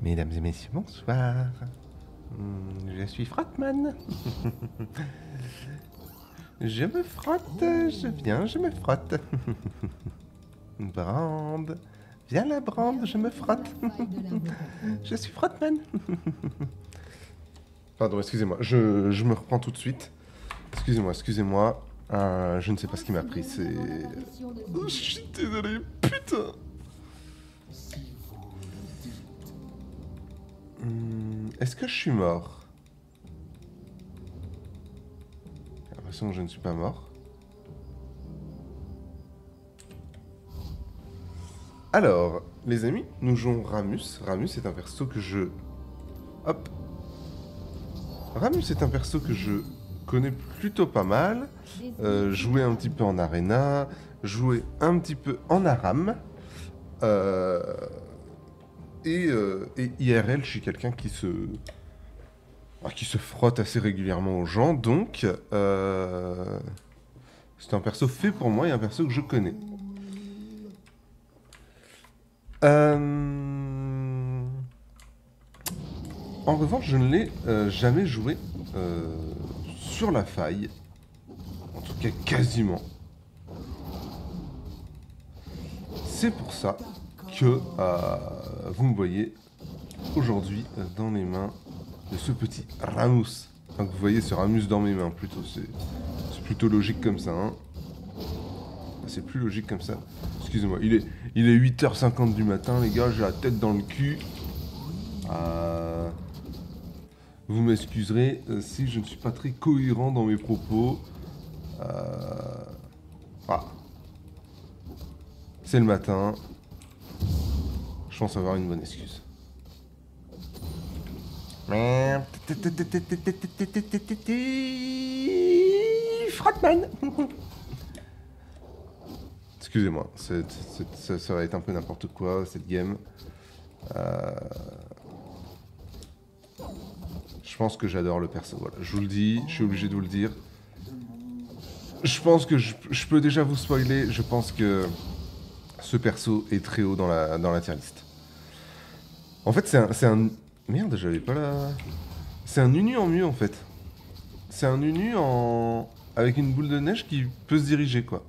Mesdames et messieurs, bonsoir. Je suis Frotman. Je me frotte, je viens, je me frotte. Brande, viens la brande, je me frotte. Je suis Frotman. Pardon, excusez-moi, je me reprends tout de suite. Excusez-moi, excusez-moi. Je ne sais pas ce qui m'a pris, c'est... Oh, je suis désolé, putain. Est-ce que je suis mort? J'ai l'impression que je ne suis pas mort. Alors, les amis, nous jouons Ramus. Ramus est un perso que je... Hop. Ramus est un perso que je connais plutôt pas mal. Jouer un petit peu en Arena, jouer un petit peu en Aram. Et IRL, je suis quelqu'un qui se frotte assez régulièrement aux gens, donc c'est un perso fait pour moi et un perso que je connais. En revanche, je ne l'ai jamais joué sur la faille, en tout cas quasiment. C'est pour ça que vous me voyez aujourd'hui dans les mains de ce petit Ramus. Enfin, que vous voyez ce Ramus dans mes mains, plutôt. C'est plutôt logique comme ça. Hein. C'est plus logique comme ça. Excusez-moi, il est 8h50 du matin, les gars, j'ai la tête dans le cul. Vous m'excuserez si je ne suis pas très cohérent dans mes propos. Voilà. C'est le matin. Je pense avoir une bonne excuse. Frotman. Excusez-moi, ça va être un peu n'importe quoi cette game. Je pense que j'adore le perso. Voilà, je vous le dis, je suis obligé de vous le dire. Je pense que je peux déjà vous spoiler. Je pense que ce perso est très haut dans la tier list. En fait, c'est un... Merde, j'avais pas la... C'est un Unu en mieux, en fait. C'est un Unu en... avec une boule de neige qui peut se diriger, quoi.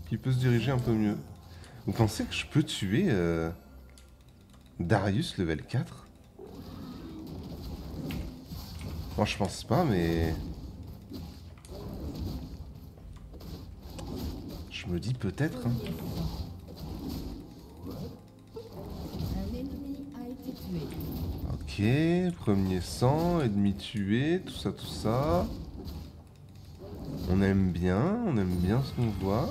Qui peut se diriger un peu mieux. Vous pensez que je peux tuer Darius level 4? Moi, je pense pas, mais... Je me dis peut-être, hein. Ok, premier sang, ennemi tué, tout ça, tout ça. On aime bien ce qu'on voit.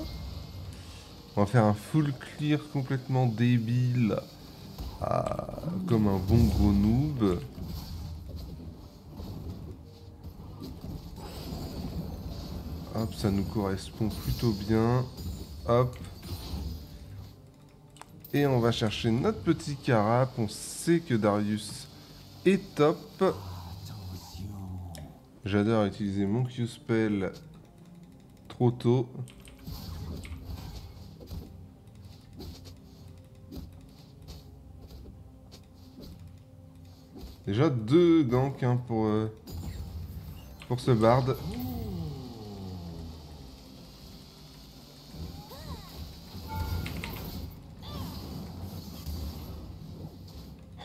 On va faire un full clear complètement débile, comme un bon gros noob. Hop, ça nous correspond plutôt bien. Hop. Et on va chercher notre petit carap. On sait que Darius est top. J'adore utiliser mon Q-spell trop tôt. Déjà 2 ganks hein, pour ce bard.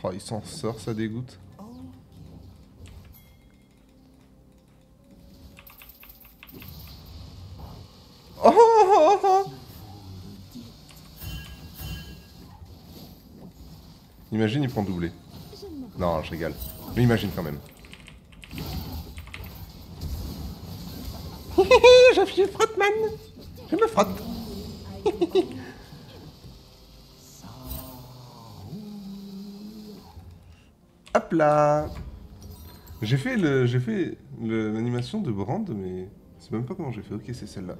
Oh, il s'en sort, ça dégoûte. Oh, oh, oh. Imagine, il prend doublé. Non, je rigole. Mais imagine quand même. Je suis Frotman. Je me frotte. Hop là. J'ai fait l'animation de Brand, mais c'est même pas comment j'ai fait. Ok, c'est celle-là.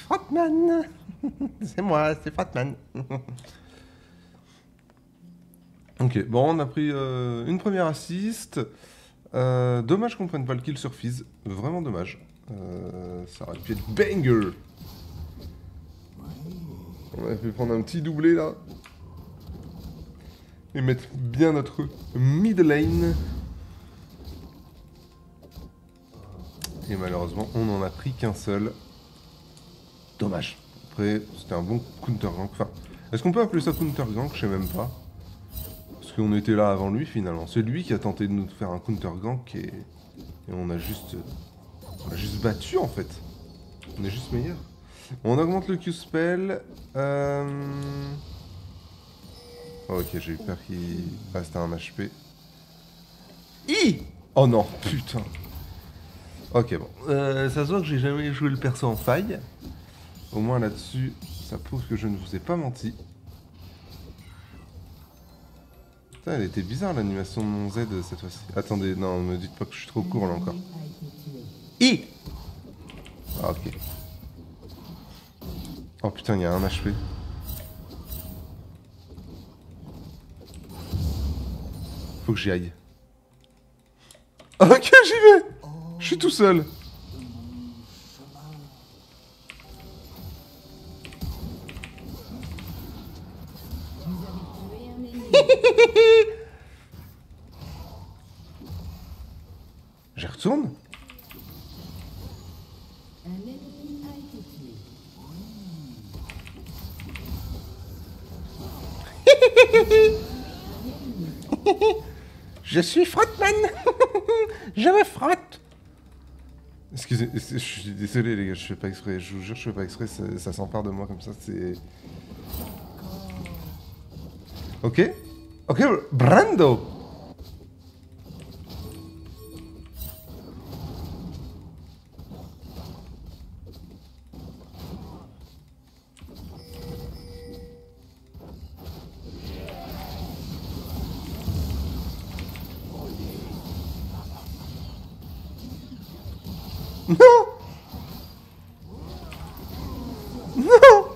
Frotman. C'est moi, c'est Frotman. Ok, bon, on a pris une première assist. Dommage qu'on prenne pas le kill sur Fizz. Vraiment dommage. Ça aurait pu être banger. On aurait pu prendre un petit doublé là. Et mettre bien notre mid lane. Et malheureusement, on n'en a pris qu'un seul. Dommage. Après, c'était un bon counter gank. Enfin, est-ce qu'on peut appeler ça counter gank? Je sais même pas. Parce qu'on était là avant lui finalement. C'est lui qui a tenté de nous faire un counter gank et on a juste battu en fait. On est juste meilleur. On augmente le Q-spell. Oh, ok, j'ai eu peur qu'il passe à un HP. Oh non, putain. Ok, bon. Ça se voit que j'ai jamais joué le perso en faille. Au moins là-dessus, ça prouve que je ne vous ai pas menti. Putain, elle était bizarre l'animation de mon Z cette fois-ci. Attendez, non, me dites pas que je suis trop court là encore. Ah, ok. Oh putain, il y a un HP. Faut que j'y aille. Ok, j'y vais. Je suis tout seul. J'y retourne. Je suis frottman. Je me frotte. Excusez, je suis désolé les gars, je fais pas exprès, je vous jure je fais pas exprès, ça s'empare de moi comme ça, c'est... Ok. Ok, Brando. Non. Non.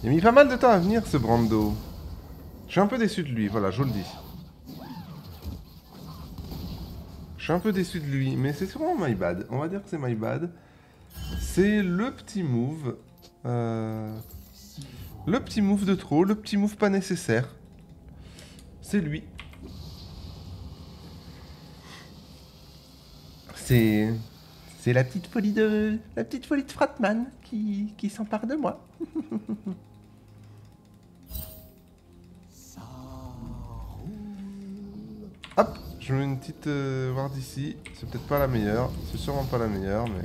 Il a mis pas mal de temps à venir ce Brando. Je suis un peu déçu de lui, voilà, je vous le dis. Je suis un peu déçu de lui, mais c'est sûrement my bad. On va dire que c'est my bad. C'est le petit move. Le petit move de trop, le petit move pas nécessaire. C'est lui. C'est la petite folie de Fratman qui s'empare de moi. Hop, je mets une petite ward ici. C'est peut-être pas la meilleure, c'est sûrement pas la meilleure, mais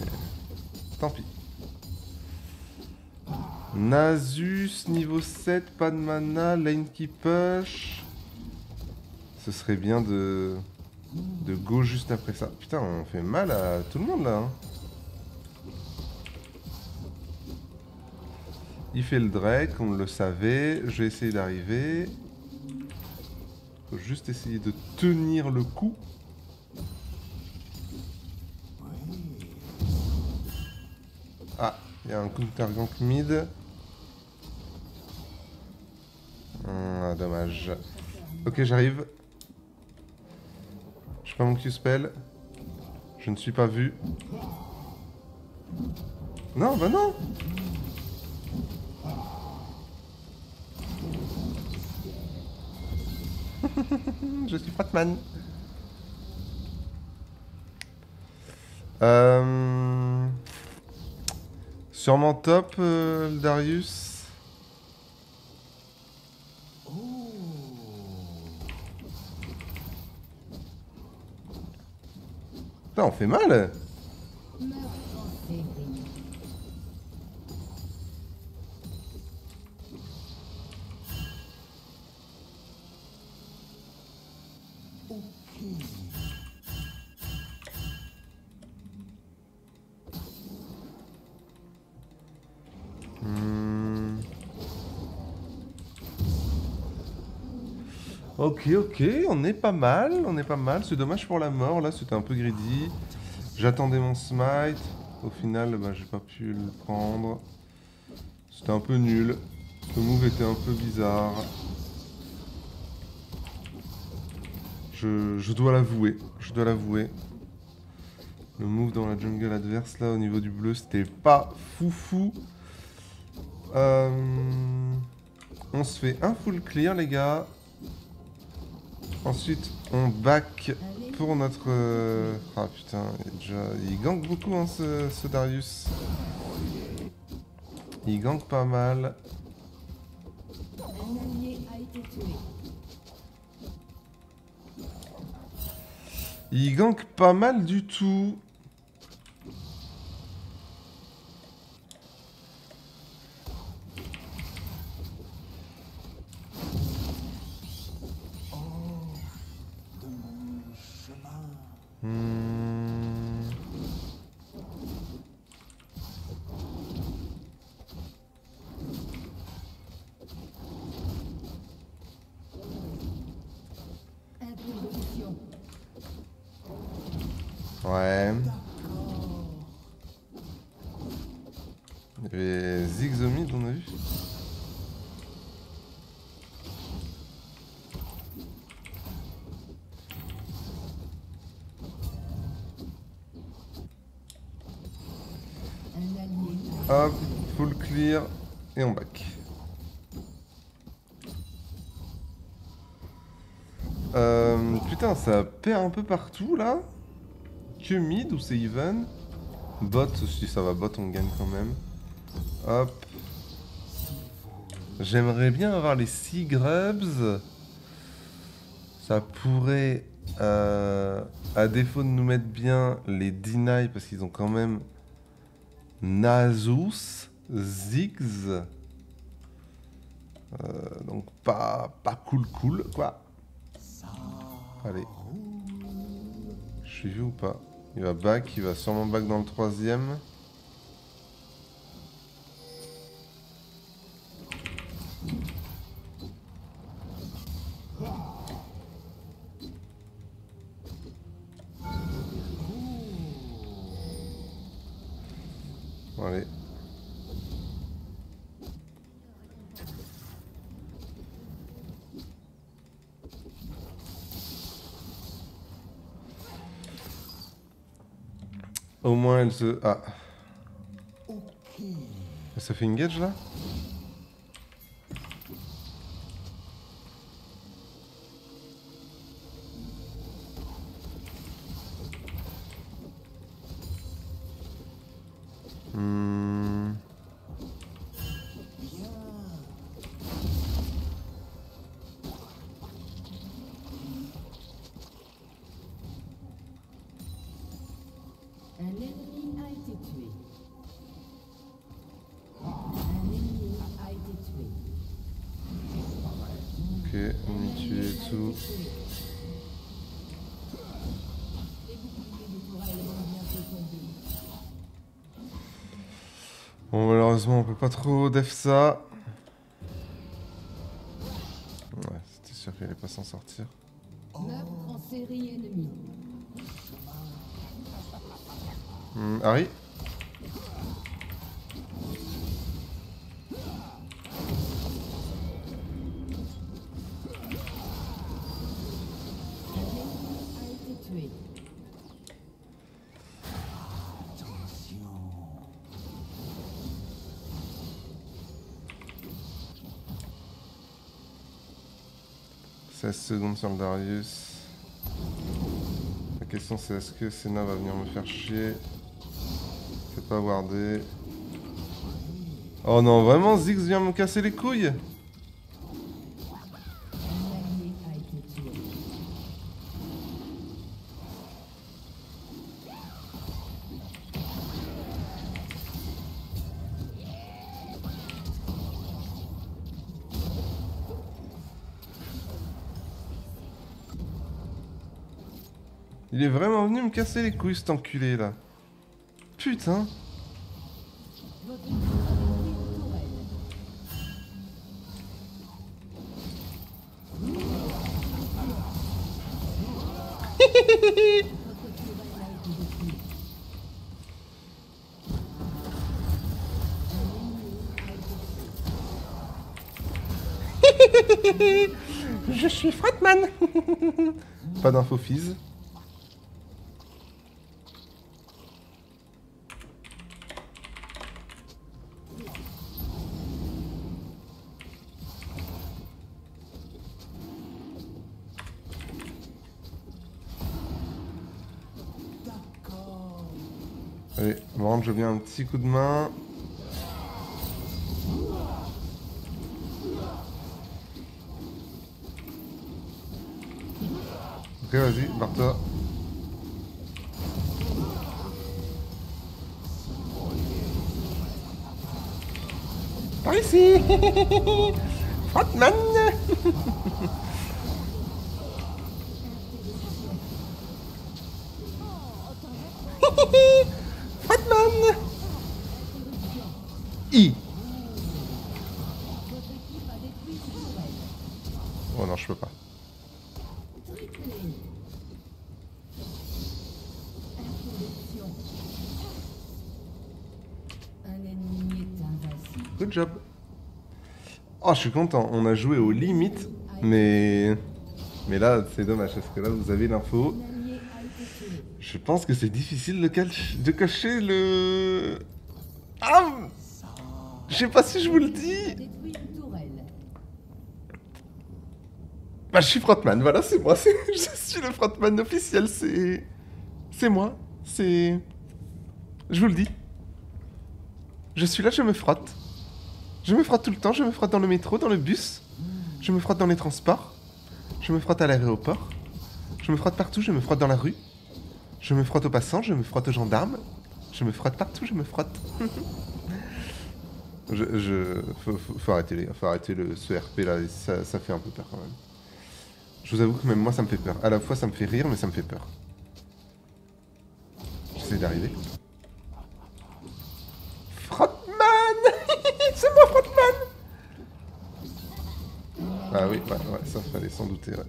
tant pis. Nasus, niveau 7, pas de mana, lane qui push. Ce serait bien de go juste après ça. Putain, on fait mal à tout le monde là. Hein. Il fait le Drake, on le savait. Je vais essayer d'arriver. Faut juste essayer de tenir le coup. Ah, il y a un counter gank mid. Ah, dommage. Ok, j'arrive. Je fais mon Q-spell. Je ne suis pas vu. Non, bah non. Je suis Fatman. Sûrement top, le Darius. Putain, on fait mal. Ok, ok, on est pas mal, on est pas mal. C'est dommage pour la mort, là, c'était un peu greedy. J'attendais mon smite. Au final, bah, j'ai pas pu le prendre. C'était un peu nul. Ce move était un peu bizarre. Je dois l'avouer. Je dois l'avouer. Le move dans la jungle adverse, là, au niveau du bleu, c'était pas foufou. On se fait un full clear, les gars. Ensuite, on back pour notre... Ah putain, il gank beaucoup, hein, ce Darius. Il gank pas mal. Il gank pas mal du tout. Ouais. Il y avait Zigzomid, on a vu. Hop, full clear et on back. Putain, ça perd un peu partout là. Que mid ou c'est even? Bot, si ça va bot, on gagne quand même. Hop. J'aimerais bien avoir les 6 grubs. Ça pourrait, à défaut de nous mettre bien, les deny parce qu'ils ont quand même Nasus, Ziggs. Donc pas cool quoi. Allez. Je suis vu ou pas? Il va back, il va sûrement back dans le 3ème. Allez. Au moins elle se... Ah. Ça fait une gauge là? On est tué et tout. Bon, malheureusement, on peut pas trop def ça. Ouais, c'était sûr qu'elle allait pas s'en sortir. Harry? « 16 secondes sur le Darius. La question c'est est-ce que Senna va venir me faire chier? Fais pas warder. Oh non, vraiment Ziggs vient me casser les couilles? Il est vraiment venu me casser les couilles, cet enculé là. Putain. Je suis Frontman. Pas d'info Fizz. Allez, bon, je viens un petit coup de main. Ok, vas-y, barre-toi. Par ici. Frontman. Frontman. I. Oh non, je peux pas. Good job. Oh, je suis content. On a joué aux limites, mais là, c'est dommage parce que là, vous avez l'info. Je pense que c'est difficile de cacher le. Ah, je sais pas si je vous le dis. Bah, je suis Frontman. Voilà, c'est moi. Je suis le Frontman officiel. C'est moi. Je vous le dis. Je suis là, je me frotte. Je me frotte tout le temps, je me frotte dans le métro, dans le bus. Je me frotte dans les transports. Je me frotte à l'aéroport. Je me frotte partout, je me frotte dans la rue. Je me frotte aux passants, je me frotte aux gendarmes. Je me frotte partout, je me frotte. Faut arrêter, les gars. Faut arrêter ce RP là, ça fait un peu peur quand même. Je vous avoue que même moi ça me fait peur. À la fois ça me fait rire, mais ça me fait peur. J'essaie d'arriver. Frottman. C'est moi Frontman. Ah oui, ouais, ça fallait s'en douter, ouais.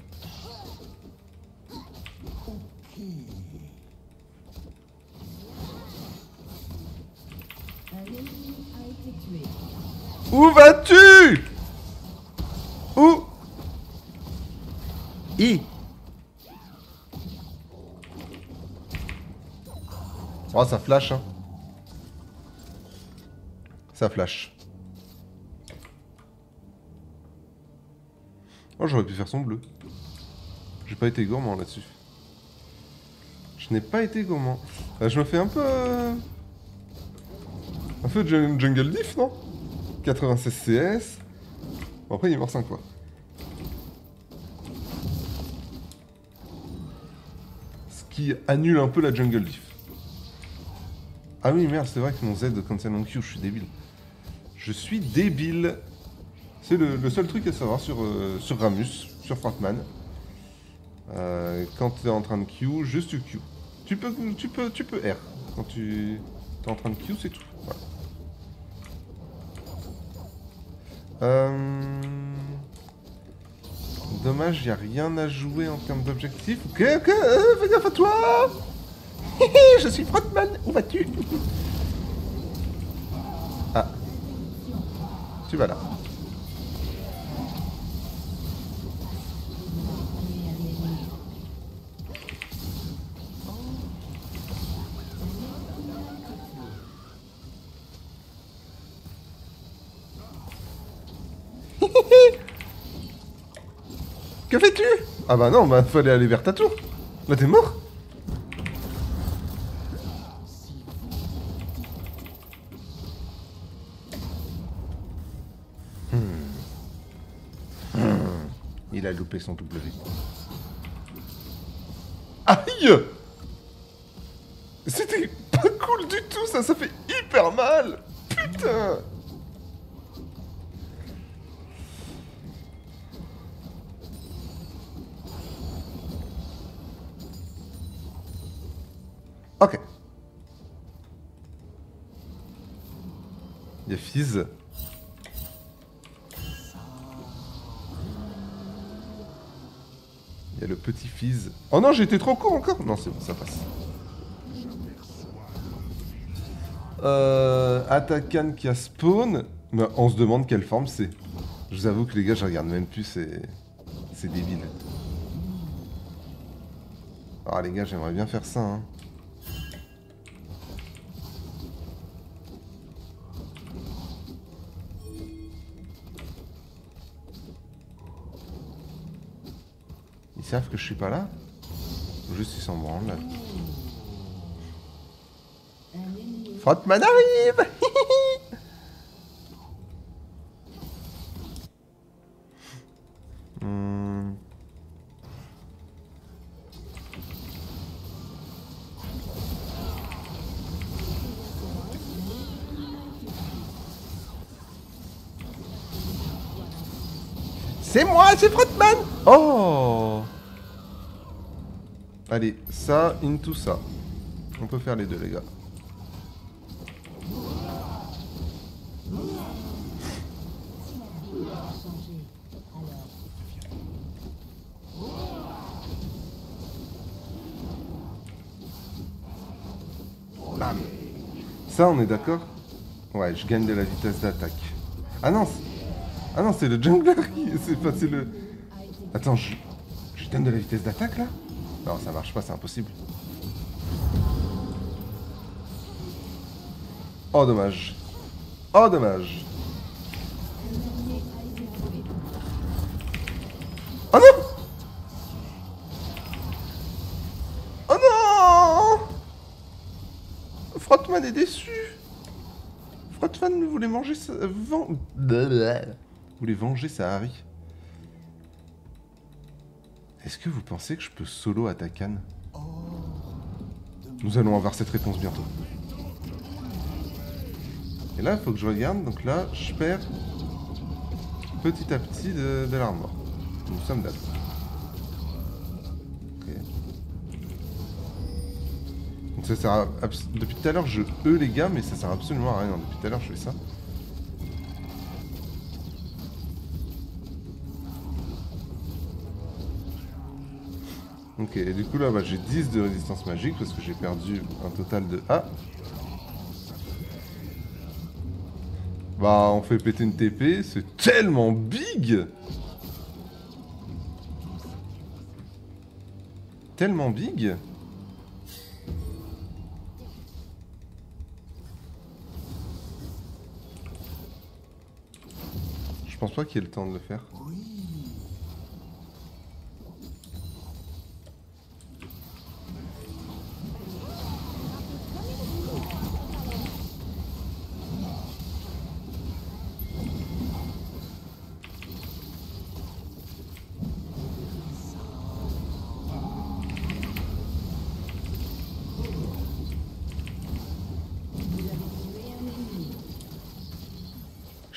Où vas-tu? Où? I. Oh, ça flash, hein. Ça flash. Oh, j'aurais pu faire son bleu. J'ai pas été gourmand là-dessus. Je n'ai pas été gourmand. Je me fais un peu... Un peu de jungle diff, non? 96 CS. Bon, après, il est mort 5 fois. Ce qui annule un peu la jungle diff. Ah oui, merde, c'est vrai que mon Z cancel mon Q, je suis débile. Je suis débile. C'est le seul truc à savoir sur Ramus, sur Frontman. Quand tu es en train de Q, juste tu Q. Tu peux R. Quand tu es en train de Q, c'est tout. Voilà. Dommage, il n'y a rien à jouer en termes d'objectifs. Ok, fais gaffe à toi. Je suis Frontman, où vas-tu? Ah. Tu vas là. Que fais-tu? Ah bah non, bah fallait aller vers ta tour. Là t'es mort. Il a loupé son W. Aïe! C'était pas cool du tout, ça fait hyper mal. Putain! Ok. Il y a Fizz. Il y a le petit Fizz. Oh non, j'ai été trop court encore. Non, c'est bon, ça passe. Attaquant qui a spawn. Mais on se demande quelle forme c'est. Je vous avoue que les gars, je regarde même plus, c'est débile. Ah les gars, j'aimerais bien faire ça, hein. Ils savent que je suis pas là? Ou juste ils s'en branlent là. Frottman arrive. C'est moi, c'est Frottman. Oh. Allez, ça, into ça. On peut faire les deux, les gars. Bam. Ça, on est d'accord? Ouais, je gagne de la vitesse d'attaque. Ah non, c'est le jungler qui... C'est le... Attends, je donne de la vitesse d'attaque, là? Non, ça marche pas, c'est impossible. Oh, dommage. Oh, dommage. Oh non! Oh non! Frottman est déçu. Frottman voulait manger sa... voulait venger sa Harry. Est-ce que vous pensez que je peux solo Atakan? Nous allons avoir cette réponse bientôt. Et là, il faut que je regarde. Donc là, je perds petit à petit de l'armor. Nous sommes d'accord. Ok. Donc ça sert à... Depuis tout à l'heure, je les gars, mais ça sert absolument à rien. Depuis tout à l'heure, je fais ça. Ok, et du coup là, bah, j'ai 10 de résistance magique parce que j'ai perdu un total de... Ah! Bah, on fait péter une TP, c'est tellement big! Tellement big! Je pense pas qu'il y ait le temps de le faire.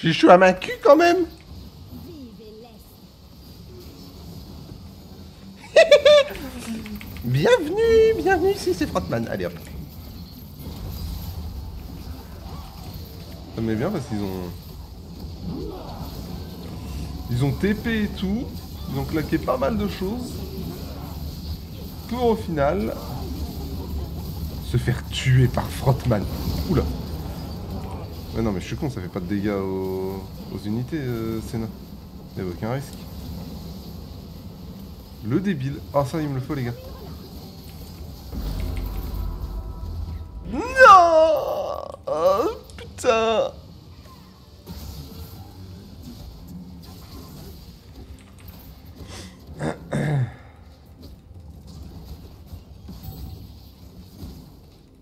J'ai chaud à ma cul quand même. Bienvenue ici, c'est Frottman. Allez hop. Ça me met bien parce qu'ils ont... Ils ont TP et tout. Ils ont claqué pas mal de choses. Pour au final... se faire tuer par Frottman. Oula. Ouais, non mais je suis con, ça fait pas de dégâts aux unités, Senna. Il n'y a aucun risque. Le débile. Ah ça, il me le faut les gars. Non. Oh putain.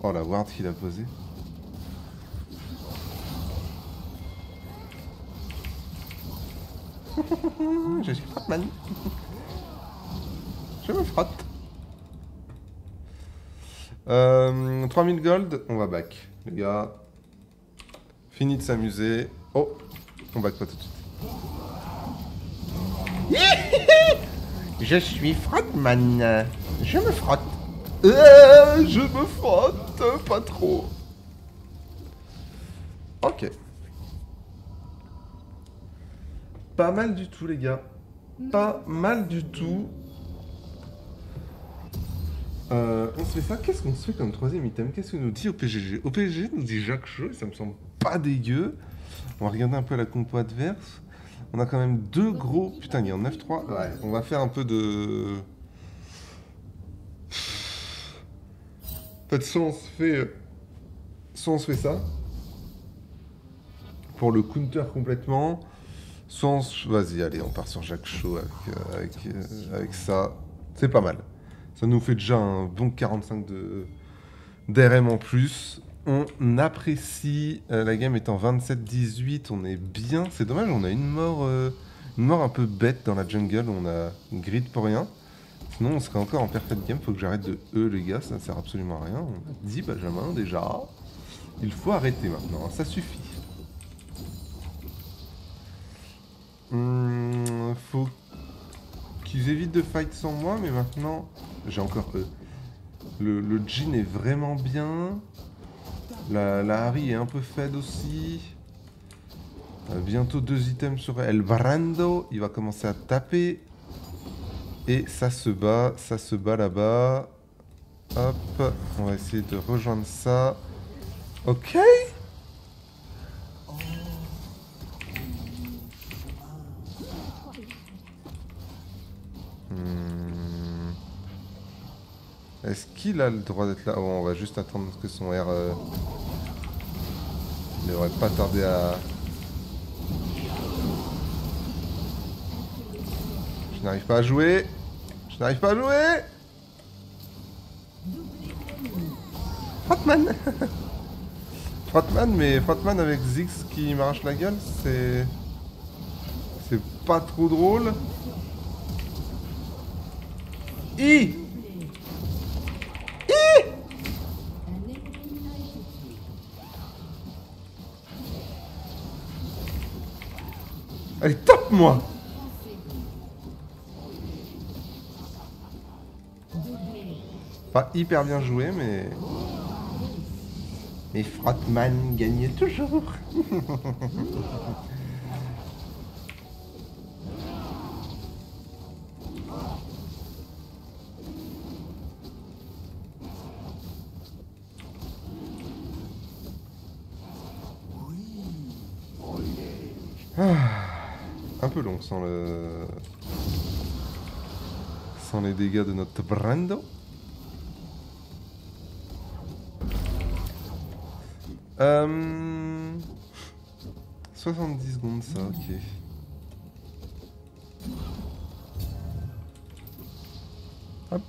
Oh la ward qu'il a posée. Je suis Frottman. Je me frotte. 3000 gold, on va back. Les gars, fini de s'amuser. Oh, on back pas tout de suite. Je suis Frottman. Je me frotte. Je me frotte, pas trop. Ok. Pas mal du tout, les gars. Pas mal du tout. On se fait ça. Qu'est-ce qu'on se fait comme troisième item? Qu'est-ce que nous dit OPGG? OPGG nous dit Jacques Chaud, ça me semble pas dégueu. On va regarder un peu la compo adverse. On a quand même deux gros... Putain, il est en 9-3. Ouais, on va faire un peu de... En fait, soit on se fait... Soit on se fait ça. Pour le counter complètement. Soit on se... Vas-y, allez, on part sur Jacques Chaud avec ça. C'est pas mal. Ça nous fait déjà un bon 45 d'RM en plus. On apprécie. La game est en 27-18. On est bien. C'est dommage, on a une mort un peu bête dans la jungle. On a grid pour rien. Sinon, on serait encore en perfect game. Faut que j'arrête de les gars. Ça ne sert absolument à rien. On a dit Benjamin déjà. Il faut arrêter maintenant. Ça suffit. Faut qu'ils évitent de fight sans moi. Mais maintenant, j'ai encore eux. Le Jhin est vraiment bien. La Harry est un peu fed aussi. Bientôt 2 items sur El Brando. Il va commencer à taper. Et ça se bat là-bas. Hop, on va essayer de rejoindre ça. Ok. Est-ce qu'il a le droit d'être là? Oh, on va juste attendre que son R... Il devrait pas tarder à... Je n'arrive pas à jouer. Je n'arrive pas à jouer. Frotman. Frotman, mais Frotman avec Ziggs qui m'arrache la gueule, c'est... C'est pas trop drôle. Allez, tape-moi! Pas hyper bien joué, mais... Mais Frotman gagnait toujours. Un peu long sans les dégâts de notre Brando. 70 secondes ça, ok. Hop.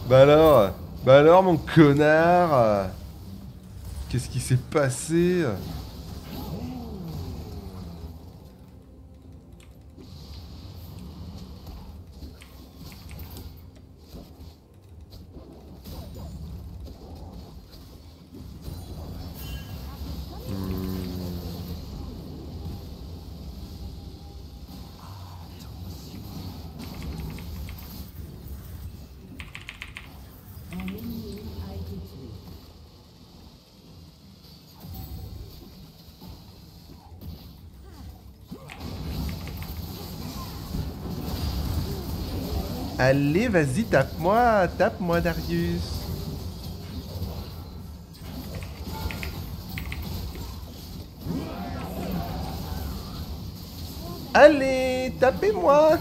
Bah alors mon connard, qu'est-ce qui s'est passé? Allez, vas-y, tape-moi Darius. Allez, tapez-moi.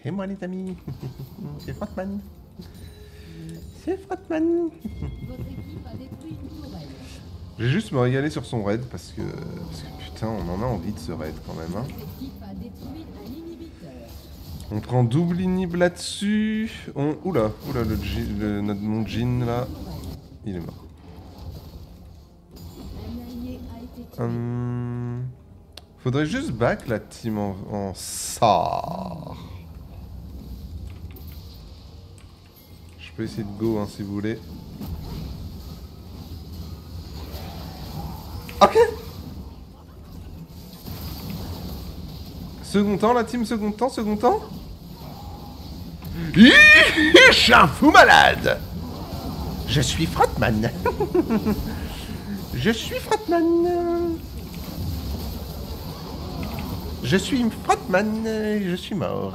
C'est moi les amis. C'est Frotman. C'est Frotman. Je vais juste me régaler sur son raid parce que putain, on en a envie de ce raid quand même. Hein. On prend double inhib là-dessus. Oula, mon Jhin là, il est mort. Faudrait juste back la team en SAR. Je peux essayer de go hein, si vous voulez. Ok. Second temps, la team, second temps. Je suis un fou malade. Je suis Frotman. Je suis Frotman. Je suis Frotman. Je suis mort.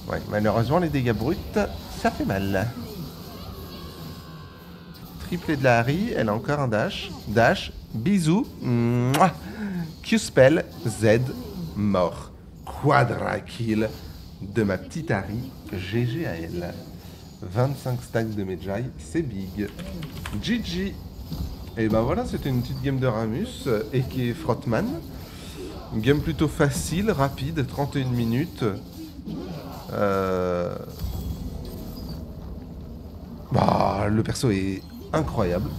Ouais, malheureusement, les dégâts bruts, ça fait mal. Triplé de la Harry, elle a encore un dash. Dash, bisous. Mouah. Q-spell, Z, mort. Quadra kill de ma petite Harry. GG à elle. 25 stacks de Medjay, c'est big. GG. Et ben voilà, c'était une petite game de Ramus et qui est Frotman. Une game plutôt facile, rapide, 31 minutes. Bah, le perso est incroyable.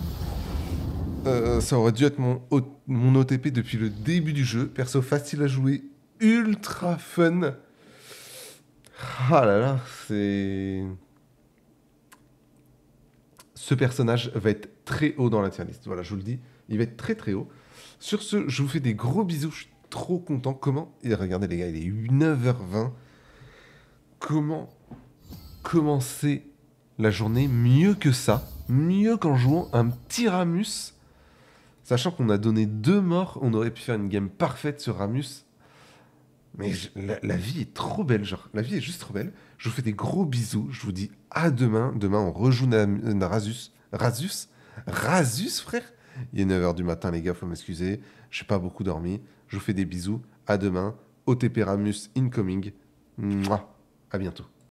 Ça aurait dû être mon OTP depuis le début du jeu. Perso facile à jouer, ultra fun. Ah là là, c'est... Ce personnage va être très haut dans la tier list. Voilà, je vous le dis, il va être très très haut. Sur ce, je vous fais des gros bisous. Je suis trop content. Comment... Et regardez les gars, il est 9h20. Comment commencer la journée mieux que ça? Mieux qu'en jouant un petit Ramus. Sachant qu'on a donné 2 morts, on aurait pu faire une game parfaite sur Ramus. Mais la vie est trop belle, genre. La vie est juste trop belle. Je vous fais des gros bisous. Je vous dis à demain. Demain, on rejoue Razus. Razus, frère. Il est 9h du matin, les gars, faut m'excuser. Je n'ai pas beaucoup dormi. Je vous fais des bisous. À demain. OTP Ramus incoming. Mouah. À bientôt.